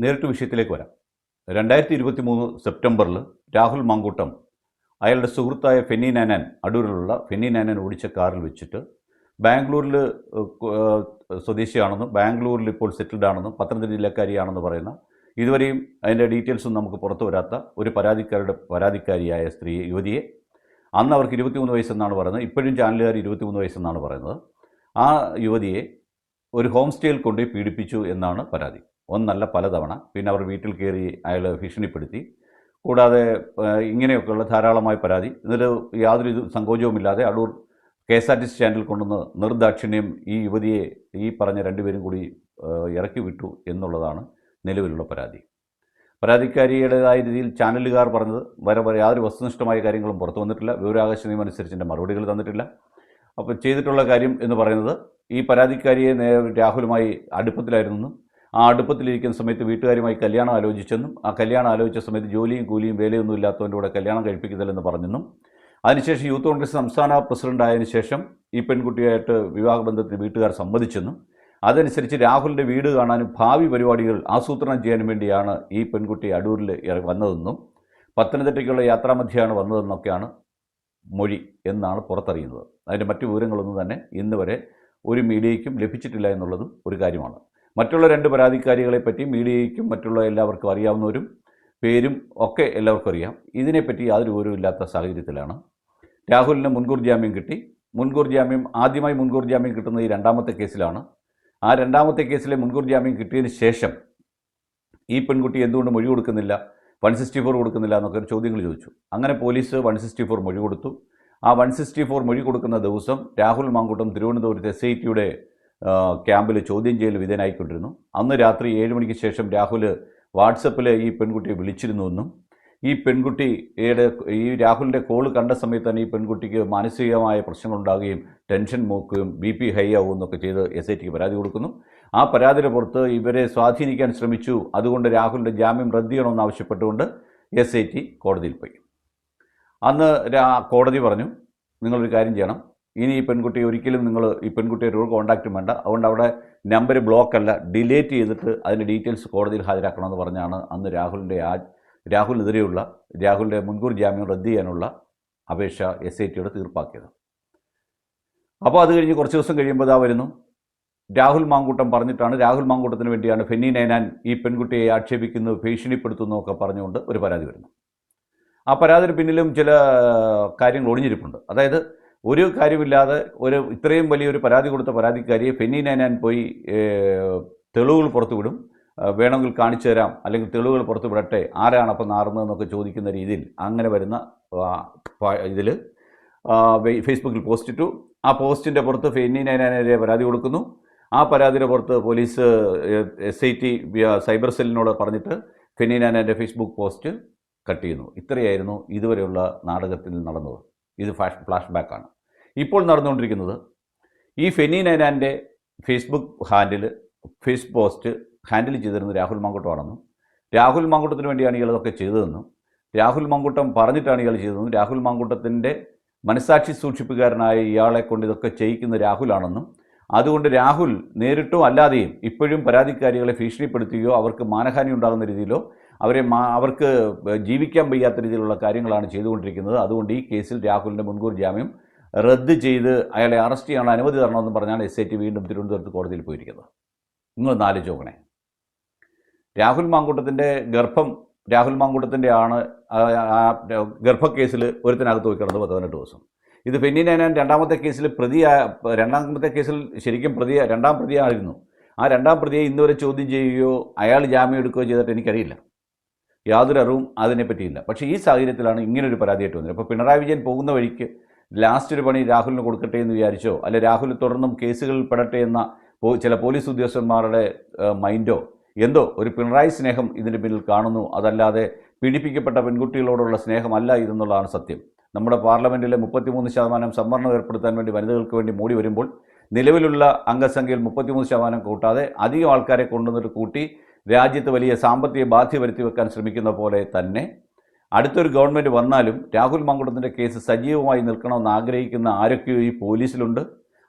നേരിട്ട് വിഷയത്തിലേക്ക് വരാം. 2023 സെപ്റ്റംബറിൽ രാഹുൽ മാങ്കൂട്ടം അയാളുടെ സുഹൃത്തായ ഫെന്നി നാനാൻ, അടൂരിലുള്ള ഫെന്നി നാനാൻ ഓടിച്ച കാറിൽ വെച്ചിട്ട് ബാംഗ്ലൂരിൽ സ്വദേശിയാണെന്നും ബാംഗ്ലൂരിൽ ഇപ്പോൾ സെറ്റിൽഡ് ആണെന്നും പത്തനംതിട്ട ജില്ലക്കാരിയാണെന്ന് പറയുന്ന, ഇതുവരെയും അതിൻ്റെ ഡീറ്റെയിൽസും നമുക്ക് പുറത്തു വരാത്ത ഒരു പരാതിക്കാരിയായ യുവതിയെ, അന്ന് അവർക്ക് 23 വയസ്സെന്നാണ് പറയുന്നത്, ഇപ്പോഴും ചാനലുകാർ 23 വയസ്സെന്നാണ് പറയുന്നത്, ആ യുവതിയെ ഒരു ഹോം സ്റ്റേയിൽ കൊണ്ടുപോയി പീഡിപ്പിച്ചു എന്നാണ് പരാതി. ഒന്നല്ല പലതവണ. പിന്നെ അവർ വീട്ടിൽ കയറി അയാൾ ഭീഷണിപ്പെടുത്തി. കൂടാതെ ഇങ്ങനെയൊക്കെയുള്ള ധാരാളമായ പരാതി. എന്നിട്ട് യാതൊരു സങ്കോചവുമില്ലാതെ അടൂർ KSRTC സ്റ്റാൻഡിൽ കൊണ്ടുവന്ന് നിർദാക്ഷിണ്യം ഈ യുവതിയെ ഈ പറഞ്ഞ രണ്ടുപേരും കൂടി ഇറക്കി വിട്ടു എന്നുള്ളതാണ് നിലവിലുള്ള പരാതി. പരാതിക്കാരിയുടേതായ രീതിയിൽ ചാനലുകാർ പറഞ്ഞത് വരെ യാതൊരു വസ്തുനിഷ്ഠമായ കാര്യങ്ങളും പുറത്തു വന്നിട്ടില്ല. വിവരാവകാശ നിയമം അനുസരിച്ച് മറുപടികൾ തന്നിട്ടില്ല. അപ്പോൾ ചെയ്തിട്ടുള്ള കാര്യം എന്ന് പറയുന്നത്, ഈ പരാതിക്കാരിയെ രാഹുലുമായി അടുപ്പത്തിലായിരുന്നെന്നും ആ അടുപ്പത്തിലിരിക്കുന്ന സമയത്ത് വീട്ടുകാരുമായി കല്യാണം ആലോചിച്ചെന്നും ആ കല്യാണം ആലോചിച്ച സമയത്ത് ജോലിയും കൂലിയും വേലയൊന്നും ഇല്ലാത്തവൻ്റെ കൂടെ കല്യാണം കഴിപ്പിക്കുന്നില്ലെന്ന് പറഞ്ഞെന്നും അതിനുശേഷം യൂത്ത് കോൺഗ്രസ് സംസ്ഥാന പ്രസിഡന്റ് ആയതിനു ശേഷം ഈ പെൺകുട്ടിയായിട്ട് വിവാഹബന്ധത്തിന് വീട്ടുകാർ സമ്മതിച്ചെന്നും അതനുസരിച്ച് രാഹുലിൻ്റെ വീട് കാണാനും ഭാവി പരിപാടികൾ ആസൂത്രണം ചെയ്യാനും വേണ്ടിയാണ് ഈ പെൺകുട്ടി അടൂരിൽ വന്നതെന്നും പത്തനംതിട്ടയ്ക്കുള്ള യാത്രാമധ്യയാണ് വന്നതെന്നൊക്കെയാണ് മൊഴി എന്നാണ് പുറത്തറിയുന്നത്. അതിൻ്റെ മറ്റു വിവരങ്ങളൊന്നും തന്നെ ഇന്ന് വരെ ഒരു മീഡിയയ്ക്കും ലഭിച്ചിട്ടില്ല എന്നുള്ളതും ഒരു കാര്യമാണ്. മറ്റുള്ള രണ്ട് പരാതിക്കാരികളെ പറ്റി മീഡിയയ്ക്കും മറ്റുള്ള എല്ലാവർക്കും അറിയാവുന്നവരും പേരും ഒക്കെ എല്ലാവർക്കും അറിയാം. ഇതിനെപ്പറ്റി യാതൊരു വിവരമില്ലാത്ത സാഹചര്യത്തിലാണ് രാഹുലിന് മുൻകൂർ ജാമ്യം കിട്ടി. ആദ്യമായി മുൻകൂർ ജാമ്യം കിട്ടുന്നത് ഈ രണ്ടാമത്തെ കേസിലാണ്. ആ രണ്ടാമത്തെ കേസിലെ മുൻകൂർ ജാമ്യം കിട്ടിയതിന് ശേഷം ഈ പെൺകുട്ടി എന്തുകൊണ്ട് മൊഴി കൊടുക്കുന്നില്ല, 164 കൊടുക്കുന്നില്ല എന്നൊക്കെ ചോദ്യങ്ങൾ ചോദിച്ചു. അങ്ങനെ പോലീസ് 164 മൊഴി കൊടുത്തു. ആ 164 മൊഴി കൊടുക്കുന്ന ദിവസം രാഹുൽ മാങ്കൂട്ടം തിരുവനന്തപുരത്തെ SITയുടെ ക്യാമ്പിൽ ചോദ്യം ചെയ്യൽ വിധേയനായിക്കൊണ്ടിരുന്നു. അന്ന് രാത്രി 7 മണിക്ക് ശേഷം രാഹുൽ വാട്സപ്പിൽ ഈ പെൺകുട്ടിയെ വിളിച്ചിരുന്നുവെന്നും ഈ രാഹുലിൻ്റെ കോൾ കണ്ട സമയത്ത് തന്നെ ഈ പെൺകുട്ടിക്ക് മാനസികമായ പ്രശ്നങ്ങളുണ്ടാകുകയും ടെൻഷൻ മൂക്കുകയും BP ഹൈ ആവുമെന്നൊക്കെ ചെയ്ത് SITക്ക് പരാതി കൊടുക്കുന്നു. ആ പരാതിയുടെ പുറത്ത് ഇവരെ സ്വാധീനിക്കാൻ ശ്രമിച്ചു, അതുകൊണ്ട് രാഹുലിൻ്റെ ജാമ്യം റദ്ദ് ചെയ്യണമെന്ന് ആവശ്യപ്പെട്ടുകൊണ്ട് SIT കോടതിയിൽ പോയി. അന്ന് കോടതി പറഞ്ഞു, നിങ്ങളൊരു കാര്യം ചെയ്യണം, ഇനി ഈ പെൺകുട്ടി ഒരിക്കലും നിങ്ങൾ ഈ പെൺകുട്ടിയുടെ ഒരു കോൺടാക്റ്റും വേണ്ട, അതുകൊണ്ട് അവിടെ നമ്പർ ബ്ലോക്കല്ല, ഡിലീറ്റ് ചെയ്തിട്ട് അതിൻ്റെ ഡീറ്റെയിൽസ് കോടതിയിൽ ഹാജരാക്കണമെന്ന് പറഞ്ഞാണ് അന്ന് രാഹുലിൻ്റെ മുൻകൂർ ജാമ്യം റദ്ദ് ചെയ്യാനുള്ള അപേക്ഷ SITയോട് തീർപ്പാക്കിയത്. അപ്പോൾ അത് കഴിഞ്ഞ് കുറച്ച് ദിവസം കഴിയുമ്പോൾ വരുന്നു രാഹുൽ മാങ്കൂട്ടം പറഞ്ഞിട്ടാണ്, രാഹുൽ മാങ്കൂട്ടത്തിന് വേണ്ടിയാണ് ഫെന്നി നാനാൻ ഈ പെൺകുട്ടിയെ ആക്ഷേപിക്കുന്നു, ഭീഷണിപ്പെടുത്തുന്നു ഒക്കെ പറഞ്ഞുകൊണ്ട് ഒരു പരാതി വരുന്നു. ആ പരാതിന് പിന്നിലും ചില കാര്യങ്ങൾ ഒളിഞ്ഞിരിപ്പുണ്ട്. അതായത് ഒരു കാര്യമില്ലാതെ ഇത്രയും വലിയൊരു പരാതി കൊടുത്ത പരാതിക്കാരിയെ ഫെന്നി നാനാൻ പോയി തെളിവുകൾ പുറത്തുവിടും, വേണമെങ്കിൽ കാണിച്ചു തരാം, അല്ലെങ്കിൽ തെളിവുകൾ പുറത്തു വിടട്ടെ, ആരാണ് അപ്പം നാറുന്നതെന്നൊക്കെ ചോദിക്കുന്ന രീതിയിൽ അങ്ങനെ വരുന്ന ഇതിൽ ഫേസ്ബുക്കിൽ പോസ്റ്റ് ഇട്ടു. ആ പോസ്റ്റിൻ്റെ പുറത്ത് ഫെന്നി നാനാനെതിരെ പരാതി കൊടുക്കുന്നു. ആ പരാതിയുടെ പുറത്ത് പോലീസ് SIT സൈബർ സെല്ലിനോട് പറഞ്ഞിട്ട് ഫെന്നി നാനാൻ്റെ ഫേസ്ബുക്ക് പോസ്റ്റ് കട്ട് ചെയ്യുന്നു. ഇത്രയായിരുന്നു ഇതുവരെയുള്ള നാടകത്തിൽ നടന്നത്. ഇത് ഫ്ലാഷ് ബാക്കാണ്. ഇപ്പോൾ നടന്നുകൊണ്ടിരിക്കുന്നത്, ഈ ഫെന്നി നാനാൻ്റെ ഫേസ് പോസ്റ്റ് ഹാൻഡിൽ ചെയ്തിരുന്നത് രാഹുൽ മാങ്കൂട്ടമാണെന്നും രാഹുൽ മാങ്കൂട്ടത്തിന് വേണ്ടിയാണ് ഇയാളതൊക്കെ ചെയ്തതെന്നും രാഹുൽ മാങ്കൂട്ടം പറഞ്ഞിട്ടാണ് ഇയാൾ ചെയ്തതെന്നും രാഹുൽ മാങ്കൂട്ടത്തിൻ്റെ മനസാക്ഷി സൂക്ഷിപ്പുകാരനായ ഇയാളെ കൊണ്ട് ഇതൊക്കെ ചെയ്യിക്കുന്ന രാഹുലാണെന്നും അതുകൊണ്ട് രാഹുൽ നേരിട്ടോ അല്ലാതെയും ഇപ്പോഴും പരാതിക്കാരികളെ ഭീഷണിപ്പെടുത്തുകയോ അവർക്ക് മാനഹാനി ഉണ്ടാകുന്ന രീതിയിലോ അവർക്ക് ജീവിക്കാൻ വയ്യാത്ത രീതിയിലുള്ള കാര്യങ്ങളാണ് ചെയ്തുകൊണ്ടിരിക്കുന്നത്. അതുകൊണ്ട് ഈ കേസിൽ രാഹുലിൻ്റെ മുൻകൂർ ജാമ്യം റദ്ദ് ചെയ്ത് അയാളെ അറസ്റ്റ് ചെയ്യാനുള്ള അനുമതി തരണമെന്ന് പറഞ്ഞാണ് SIT വീണ്ടും തിരുവനന്തപുരത്ത് കോടതിയിൽ പോയിരിക്കുന്നത്. നിങ്ങളൊന്ന് ആലോചിച്ച് നോക്കണേ. രാഹുൽ മാങ്കൂട്ടത്തിൻ്റെ ആണ് ഗർഭക്കേസിൽ ഒരുത്തിനകത്ത് പോയി കിടന്നത് 18 ദിവസം. ഇത് ഫെന്നി നാനാൻ രണ്ടാമത്തെ കേസിൽ ശരിക്കും രണ്ടാം പ്രതിയായിരുന്നു. ആ രണ്ടാം പ്രതിയെ ഇന്നുവരെ ചോദ്യം ചെയ്യുകയോ അയാൾ ജാമ്യം എടുക്കുകയോ ചെയ്തിട്ട് എനിക്കറിയില്ല, യാതൊരു അറിവും അതിനെപ്പറ്റിയില്ല. പക്ഷേ ഈ സാഹചര്യത്തിലാണ് ഇങ്ങനൊരു പരാതിയായിട്ട് വന്നത്. അപ്പോൾ പിണറായി വിജയൻ പോകുന്ന വഴിക്ക് ലാസ്റ്റ് ഒരു പണി രാഹുലിന് കൊടുക്കട്ടെ എന്ന് വിചാരിച്ചോ, അല്ലെ രാഹുൽ തുടർന്നും കേസുകളിൽ പെടട്ടെ എന്ന ചില പോലീസ് ഉദ്യോഗസ്ഥന്മാരുടെ മൈൻഡോ എന്തോ ഒരു പിണറായി സ്നേഹം ഇതിൻ്റെ പിന്നിൽ കാണുന്നു. അതല്ലാതെ പീഡിപ്പിക്കപ്പെട്ട പെൺകുട്ടികളോടുള്ള സ്നേഹമല്ല ഇതെന്നുള്ളതാണ് സത്യം. നമ്മുടെ പാർലമെൻറ്റിലെ 33% സംവരണം ഏർപ്പെടുത്താൻ വേണ്ടി വനിതകൾക്ക് വേണ്ടി മൂടി വരുമ്പോൾ നിലവിലുള്ള അംഗസംഖ്യയിൽ 33% കൂട്ടാതെ അധികം ആൾക്കാരെ കൊണ്ടുവന്നിട്ട് കൂട്ടി രാജ്യത്ത് വലിയ സാമ്പത്തിക ബാധ്യത വരുത്തി വെക്കാൻ ശ്രമിക്കുന്ന പോലെ തന്നെ അടുത്തൊരു ഗവൺമെൻറ് വന്നാലും രാഹുൽ മാങ്കൂട്ടത്തിൻ്റെ കേസ് സജീവമായി നിൽക്കണമെന്ന് ആഗ്രഹിക്കുന്ന ആരൊക്കെയോ ഈ പോലീസിലുണ്ട്.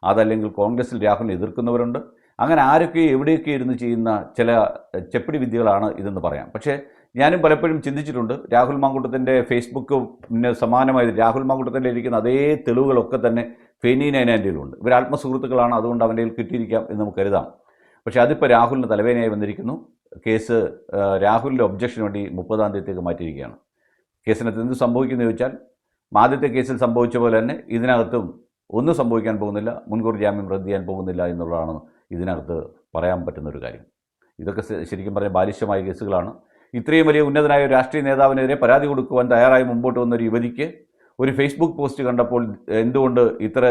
അതല്ലെങ്കിൽ കോൺഗ്രസിൽ രാഹുലിനെ എതിർക്കുന്നവരുണ്ട്. അങ്ങനെ ആരൊക്കെ എവിടെയൊക്കെ ഇരുന്ന് ചെയ്യുന്ന ചില ചെപ്പടി വിദ്യകളാണ് ഇതെന്ന് പറയാം. പക്ഷേ ഞാനും പലപ്പോഴും ചിന്തിച്ചിട്ടുണ്ട്, രാഹുൽ മാങ്കൂട്ടത്തിൻ്റെ ഫേസ്ബുക്കിന് സമാനമായി രാഹുൽ മാങ്കൂട്ടത്തിൻ്റെ ഇരിക്കുന്ന അതേ തെളിവുകളൊക്കെ തന്നെ ഫെനി നൈനാൻ്റെയിലുണ്ട്. ഇവർ ആത്മസുഹൃത്തുക്കളാണ്, അതുകൊണ്ട് അവൻ്റെ കയ്യിൽ കിട്ടിയിരിക്കാം എന്ന് നമുക്ക് കരുതാം. പക്ഷേ അതിപ്പോൾ രാഹുലിന് തലവേദനയായി വന്നിരിക്കുന്നു. കേസ് രാഹുലിൻ്റെ ഒബ്ജക്ഷന് വേണ്ടി 30-ാം തീയതിക്ക് മാറ്റിയിരിക്കുകയാണ്. കേസിനകത്ത് എന്ത് സംഭവിക്കുമെന്ന് ചോദിച്ചാൽ, ആദ്യത്തെ കേസിൽ സംഭവിച്ച പോലെ തന്നെ ഇതിനകത്തും ഒന്നും സംഭവിക്കാൻ പോകുന്നില്ല, മുൻകൂർ ജാമ്യം റദ്ദ് ചെയ്യാൻ പോകുന്നില്ല എന്നുള്ളതാണ് ഇതിനകത്ത് പറയാൻ പറ്റുന്നൊരു കാര്യം. ഇതൊക്കെ ശരിക്കും പറഞ്ഞാൽ ബാലിശമായ കേസുകളാണ്. ഇത്രയും വലിയ ഉന്നതനായ ഒരു രാഷ്ട്രീയ നേതാവിനെതിരെ പരാതി കൊടുക്കുവാൻ തയ്യാറായി മുമ്പോട്ട് വന്നൊരു യുവതിക്ക് ഒരു ഫേസ്ബുക്ക് പോസ്റ്റ് കണ്ടപ്പോൾ എന്തുകൊണ്ട് ഇത്ര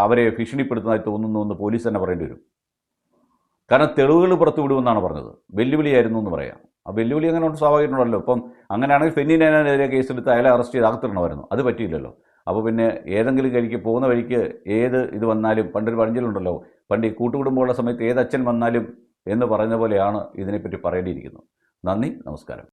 അവരെ ഭീഷണിപ്പെടുത്തുന്നതായി തോന്നുന്നു എന്ന് പോലീസ് തന്നെ പറയേണ്ടി വരും. കാരണം തെളിവുകൾ പുറത്തു വിടുമെന്നാണ് പറഞ്ഞത്. വെല്ലുവിളിയായിരുന്നു എന്ന് പറയാം. ആ വെല്ലുവിളി അങ്ങനെ സ്വാഭാവികമായിട്ടുണ്ടല്ലോ. ഇപ്പം അങ്ങനെയാണെങ്കിൽ ഫെനി നൈനാനെതിരെ കേസെടുത്ത് അയാളെ അറസ്റ്റ് ചെയ്ത് അകത്തിടണമായിരുന്നു. അത് പറ്റിയില്ലല്ലോ. അപ്പോൾ പിന്നെ ഏതെങ്കിലും വഴിക്ക് പോകുന്ന വഴിക്ക് ഏത് ഇത് വന്നാലും, പണ്ടൊരു പഴഞ്ചൊല്ലുണ്ടല്ലോ, പണ്ട് ഈ കൂട്ടുകുടുംബമുള്ള സമയത്ത് ഏത് അച്ഛൻ വന്നാലും എന്ന് പറഞ്ഞ പോലെയാണ് ഇതിനെപ്പറ്റി പറയേണ്ടിയിരിക്കുന്നത്. നന്ദി, നമസ്കാരം.